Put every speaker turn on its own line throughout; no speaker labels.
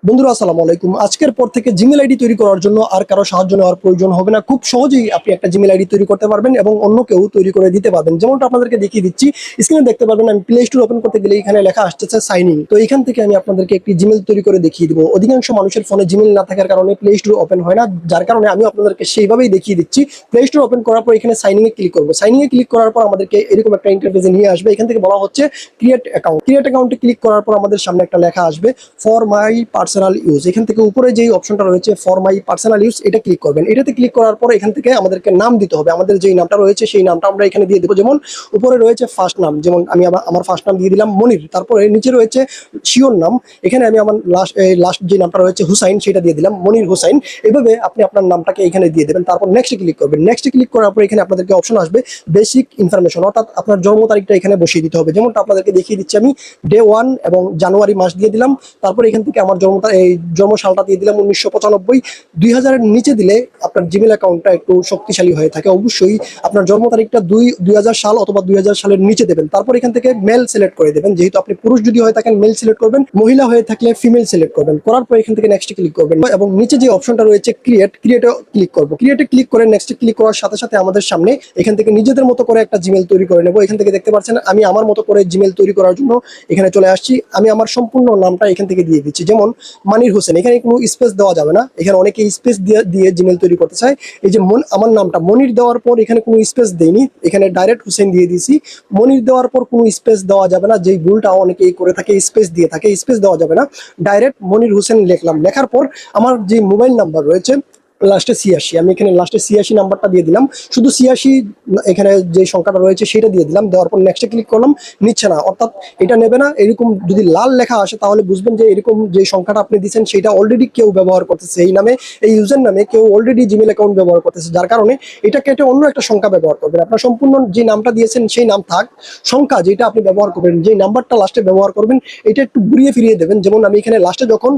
বন্ধুরা আসসালামু আলাইকুম। আজকের পর থেকে জিমেল আইডি তৈরি করার জন্য আর কারো সাহায্য নেওয়ার প্রয়োজন হবে না। খুব সহজেই আপনি একটা জিমেল আইডি তৈরি করতে পারবেন এবং অন্য কেউ তৈরি করে দিতে পারবেন। যেমনটা আপনাদেরকে দেখিয়ে দিচ্ছি, স্ক্রিনে দেখতে পারবেন আমি প্লে স্টোর ওপেন করতে গেলে এখানে লেখা আসতেছে সাইন ইন। তো এখান থেকে আমি আপনাদেরকে একটি জিমেল তৈরি করে দেখিয়ে দিব। অধিকাংশ মানুষের ফোনে জিমেল না থাকার কারণে প্লে স্টোর ওপেন হয় না, যার কারণে আমি আপনাদেরকে সেইভাবেই দেখিয়ে দিচ্ছি। প্লে স্টোর ওপেন করার পর এখানে সাইন ইন এ ক্লিক করবো। সাইন ইন এ ক্লিক করার পর আমাদেরকে এরকম একটা ইন্টারফেসে নিয়ে আসবে। এখান থেকে বলা হচ্ছে ক্রিয়েট অ্যাকাউন্ট। ক্রিয়েট অ্যাকাউন্টে ক্লিক করার পর আমাদের সামনে একটা লেখা আসবে ফর মাই পার্সোনাল ইউজ। এখান থেকে উপরে যেই অপশনটা রয়েছে ফর মাই পার্সোনাল ইউজ, এটা ক্লিক করবেন। এটাতে ক্লিক করার পর এখান থেকে আমাদেরকে নাম দিতে হবে। আমাদের যেই নামটা রয়েছে সেই নামটা আমরা এখানে দিয়ে দেবো। যেমন উপরে রয়েছে ফার্স্ট নাম, যেমন আমি আমার ফার্স্ট নাম দিয়ে দিলাম মনির। তারপরে নিচে রয়েছে শিওর নাম, এখানে আমি আমার লাস্ট যে নামটা রয়েছে হুসাইন সেটা দিয়ে দিলাম, মনির হুসাইন। এভাবে আপনি আপনার নামটাকে এখানে দিয়ে দেবেন। তারপর নেক্সট ক্লিক করবেন। নেক্সট ক্লিক করার পর এখানে আপনাদেরকে অপশন আসবে বেসিক ইনফরমেশন, অর্থাৎ আপনার জন্ম তারিখটা এখানে বসিয়ে দিতে হবে। যেমনটা আপনাদেরকে দেখিয়ে দিচ্ছি, আমি ডে 1 এবং জানুয়ারি মাস দিয়ে দিলাম। তারপর এখান থেকে আমার জন্ম সালটা দিয়ে দিলাম 1995। 2000-এর নিচে দিলে আপনার জিমেল অ্যাকাউন্টটা একটু শক্তিশালী হয়ে থাকে। অবশ্যই আপনার জন্ম তারিখটা 2000 সাল অথবা 2000 সালের নিচে দেবেন। তারপর এখান থেকে মেল সিলেক্ট করে দেবেন। যেহেতু আপনি পুরুষ যদি হয়ে থাকেন মেল সিলেক্ট করবেন, মহিলা হয়ে থাকলে ফিমেল সিলেক্ট করবেন। করার পর এখান থেকে নেক্সট ক্লিক করবেন এবং নিচে যে অপশনটা রয়েছে ক্রিয়েটে ক্লিক করব। ক্রিয়েটে ক্লিক করে নেক্সট ক্লিক করার সাথে সাথে আমাদের সামনে এখান থেকে নিজেদের মতো করে একটা জিমেল তৈরি করে নেব। এখান থেকে দেখতে পাচ্ছেন আমি আমার মতো করে জিমেল তৈরি করার জন্য এখানে চলে আসছি। আমি আমার সম্পূর্ণ নামটা এখান থেকে দিয়ে দিচ্ছি, যেমন মানির হোসেন। এখানে কোনো স্পেস দেওয়া যাবে না, এখানে অনেকে স্পেস দিয়ে জিমেল তৈরি করতে চায়। এই যে আমার নামটা মনির দেওয়ার পর এখানে কোনো স্পেস দেইনি, এখানে ডাইরেক্ট হোসেন দিয়ে দিয়েছি। মনির দেওয়ার পর কোনো স্পেস দেওয়া যাবে না, যেই ভুলটা অনেকেই করে থাকে, স্পেস দিয়ে থাকে। স্পেস দেওয়া যাবে না, ডাইরেক্ট মনির হোসেন লিখলাম। লেখার পর আমার যে মোবাইল নাম্বার রয়েছে লাস্টে 86, আমি এখানে লাস্টে 86 নাম্বারটা দিয়ে দিলাম। শুধু 86 এখানে যে সংখ্যাটা রয়েছে সেটা দিয়ে দিলাম। দেওয়ার পর নেক্সটে ক্লিক করলাম, নিচ্ছে না, অর্থাৎ এটা নেবে না। এরকম যদি লাল লেখা আসে তাহলে বুঝবেন যে এরকম যে সংখ্যাটা আপনি দিচ্ছেন সেটা অলরেডি কেউ ব্যবহার করতেছে, এই নামে এই ইউজার নামে কেউ অলরেডি জিমেল অ্যাকাউন্ট ব্যবহার করতেছে, যার কারণে এটা কেটে অন্য একটা সংখ্যা ব্যবহার করবেন। আপনার সম্পূর্ণ যে নামটা দিয়েছেন সেই নাম থাক, সংখ্যা যেটা আপনি ব্যবহার করবেন, যে নাম্বারটা লাস্টে ব্যবহার করবেন এটা একটু ঘুরিয়ে ফিরিয়ে দেবেন। যেমন আমি এখানে লাস্টে যখন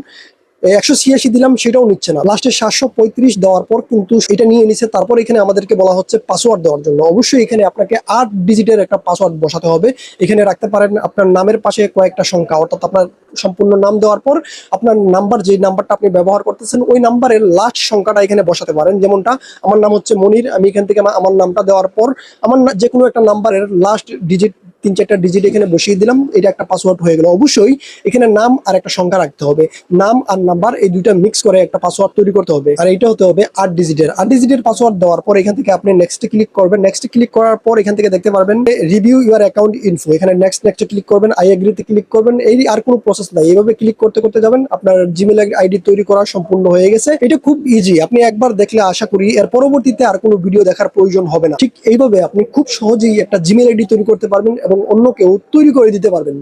186 দিলাম সেটাও নিচ্ছে না, লাস্টে 735 দেওয়ার পর কিন্তু এটা নিয়ে নিচ্ছে। তারপর এখানে আমাদেরকে বলা হচ্ছে পাসওয়ার্ড দেওয়ার জন্য। অবশ্যই এখানে আপনাকে 8 ডিজিটের একটা পাসওয়ার্ড বসাতে হবে। এখানে রাখতে পারেন আপনার নামের পাশে কয়েকটা সংখ্যা, অর্থাৎ আপনার সম্পূর্ণ নাম দেওয়ার পর আপনার নাম্বার, যে নাম্বারটা আপনি ব্যবহার করতেছেন ওই নাম্বারের লাস্ট সংখ্যাটা এখানে বসাতে পারেন। যেমনটা আমার নাম হচ্ছে মনির, আমি এখান থেকে আমার নামটা দেওয়ার পর আমার যে কোনো একটা নাম্বারের লাস্ট ডিজিট 3-4টা ডিজিট এখানে বসিয়ে দিলাম, এটা একটা পাসওয়ার্ড হয়ে গেল। অবশ্যই এখানে নাম আর একটা সংখ্যা রাখতে হবে, নাম আর নাম্বার এই দুইটা মিক্স করে একটা পাসওয়ার্ড তৈরি করতে হবে, আর এটা হতে হবে 8 ডিজিটের। 8 ডিজিটের পাসওয়ার্ড দেওয়ার পর এখান থেকে আপনি নেক্সট ক্লিক করবেন। নেক্সট ক্লিক করার পর এখান থেকে দেখতে পারবেন রিভিউ ইউর অ্যাকাউন্ট ইনফো, এখানে নেক্সট ক্লিক করবেন, আই এগ্রিতে ক্লিক করবেন। এই আর কোনো প্রসেস নাই, এইভাবে ক্লিক করতে করতে যাবেন, আপনার জিমেল আইডি তৈরি করা সম্পূর্ণ হয়ে গেছে। এটা খুব ইজি, আপনি একবার দেখলে আশা করি এর পরবর্তীতে আর কোনো ভিডিও দেখার প্রয়োজন হবে না। ঠিক এইভাবে আপনি খুব সহজেই একটা জিমেল আইডি তৈরি করতে পারবেন এবং অন্য কেউ তৈরি করে দিতে পারবেন।